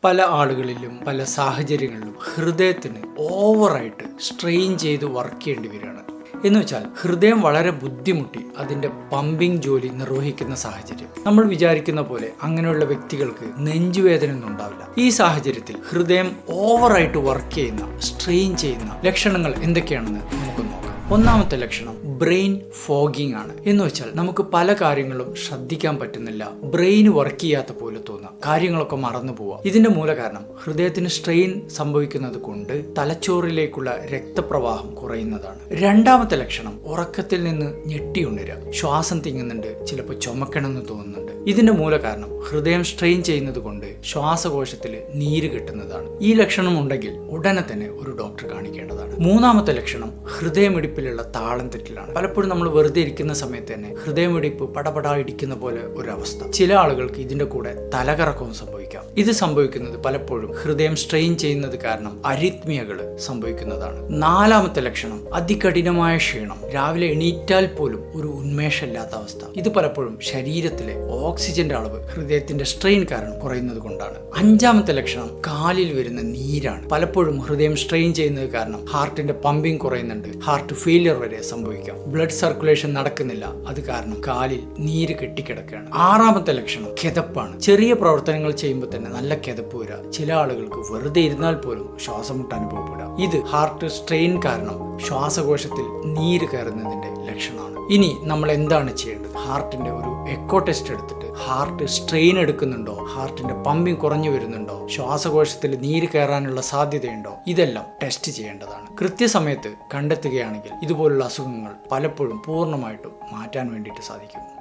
പല ആളുകളിലും പല സാഹചര്യങ്ങളിലും ഹൃദയത്തിന് ഓവറായിട്ട് സ്ട്രെയിൻ ചെയ്ത് വർക്ക് ചെയ്യേണ്ടി വരികയാണ്. എന്ന് വെച്ചാൽ ഹൃദയം വളരെ ബുദ്ധിമുട്ടി അതിൻ്റെ പമ്പിങ് ജോലി നിർവഹിക്കുന്ന സാഹചര്യം. നമ്മൾ വിചാരിക്കുന്ന പോലെ അങ്ങനെയുള്ള വ്യക്തികൾക്ക് നെഞ്ചുവേദന ഒന്നും ഉണ്ടാവില്ല. ഈ സാഹചര്യത്തിൽ ഹൃദയം ഓവറായിട്ട് വർക്ക് ചെയ്യുന്ന സ്ട്രെയിൻ ചെയ്യുന്ന ലക്ഷണങ്ങൾ എന്തൊക്കെയാണെന്ന് നമുക്ക് നോക്കാം. ഒന്നാമത്തെ ലക്ഷണം ബ്രെയിൻ ഫോഗിങ് ആണ്. എന്ന് വെച്ചാൽ നമുക്ക് പല കാര്യങ്ങളും ശ്രദ്ധിക്കാൻ പറ്റുന്നില്ല, ബ്രെയിൻ വർക്ക് ചെയ്യാത്ത പോലെ തോന്നുക, കാര്യങ്ങളൊക്കെ മറന്നു പോവുക. ഇതിന്റെ മൂല കാരണം ഹൃദയത്തിന് സ്ട്രെയിൻ സംഭവിക്കുന്നത് കൊണ്ട് തലച്ചോറിലേക്കുള്ള രക്തപ്രവാഹം കുറയുന്നതാണ്. രണ്ടാമത്തെ ലക്ഷണം ഉറക്കത്തിൽ നിന്ന് ഞെട്ടിയുണരുക, ശ്വാസം തിങ്ങുന്നുണ്ട്, ചിലപ്പോൾ ചുമക്കണമെന്ന് തോന്നുന്നുണ്ട്. ഇതിന്റെ മൂല കാരണം ഹൃദയം സ്ട്രെയിൻ ചെയ്യുന്നത് കൊണ്ട് ശ്വാസകോശത്തിൽ നീര് കെട്ടുന്നതാണ്. ഈ ലക്ഷണം ഉണ്ടെങ്കിൽ ഉടനെ തന്നെ ഒരു ഡോക്ടറെ കാണിക്കേണ്ടതാണ്. മൂന്നാമത്തെ ലക്ഷണം ഹൃദയമിടിപ്പിലുള്ള താളം തെറ്റിലാണ്. പലപ്പോഴും നമ്മൾ വെറുതെ ഇരിക്കുന്ന സമയത്ത് തന്നെ ഹൃദയമിടിപ്പ് പടപടാ ഇടിക്കുന്ന പോലെ ഒരു അവസ്ഥ. ചില ആളുകൾക്ക് ഇതിന്റെ കൂടെ തലകറക്കവും സംഭവിക്കാം. ഇത് സംഭവിക്കുന്നത് പലപ്പോഴും ഹൃദയം സ്ട്രെയിൻ ചെയ്യുന്നത് കാരണം അരിത്മിയകൾ സംഭവിക്കുന്നതാണ്. നാലാമത്തെ ലക്ഷണം അതികഠിനമായ ക്ഷീണം, രാവിലെ എണീറ്റാൽ പോലും ഒരു ഉന്മേഷമില്ലാത്ത അവസ്ഥ. ഇത് പലപ്പോഴും ശരീരത്തിലെ ഓക്സിജന്റെ അളവ് ഹൃദയത്തിന്റെ സ്ട്രെയിൻ കാരണം കുറയുന്നത് കൊണ്ടാണ്. അഞ്ചാമത്തെ ലക്ഷണം കാലിൽ വരുന്ന നീരാണ്. പലപ്പോഴും ഹൃദയം സ്ട്രെയിൻ ചെയ്യുന്നത് കാരണം ഹാർട്ടിന്റെ പമ്പിങ് കുറയുന്നുണ്ട്, ഹാർട്ട് ഫെയിലിയർ വരെ സംഭവിക്കാം. ബ്ലഡ് സർക്കുലേഷൻ നടക്കുന്നില്ല, അത് കാരണം കാലിൽ നീര് കെട്ടിക്കിടക്കുകയാണ്. ആറാമത്തെ ലക്ഷണം കിതപ്പാണ്. ചെറിയ പ്രവർത്തനങ്ങൾ ചെയ്യുമ്പോൾ തന്നെ നല്ല കിതപ്പ് വരിക. ചില ആളുകൾക്ക് വെറുതെ ഇരുന്നാൽ പോലും ശ്വാസമുട്ട് അനുഭവപ്പെടുക. ഇത് ഹാർട്ട് സ്ട്രെയിൻ കാരണം ശ്വാസകോശത്തിൽ നീര് കയറുന്നതിന്റെ ലക്ഷണമാണ്. ഇനി നമ്മൾ എന്താണ് ചെയ്യേണ്ടത്? ഹാർട്ടിന്റെ ഒരു എക്കോ ടെസ്റ്റ് എടുത്തിട്ട് ഹാർട്ട് സ്ട്രെയിൻ എടുക്കുന്നുണ്ടോ, ഹാർട്ടിന്റെ പമ്പിങ് കുറഞ്ഞു വരുന്നുണ്ടോ, ശ്വാസകോശത്തിൽ നീര് കയറാനുള്ള സാധ്യതയുണ്ടോ, ഇതെല്ലാം ടെസ്റ്റ് ചെയ്യേണ്ടതാണ്. കൃത്യസമയത്ത് കണ്ടെത്തുകയാണെങ്കിൽ ഇതുപോലുള്ള അസുഖങ്ങൾ പലപ്പോഴും പൂർണ്ണമായിട്ടും മാറ്റാൻ വേണ്ടിയിട്ട് സാധിക്കും.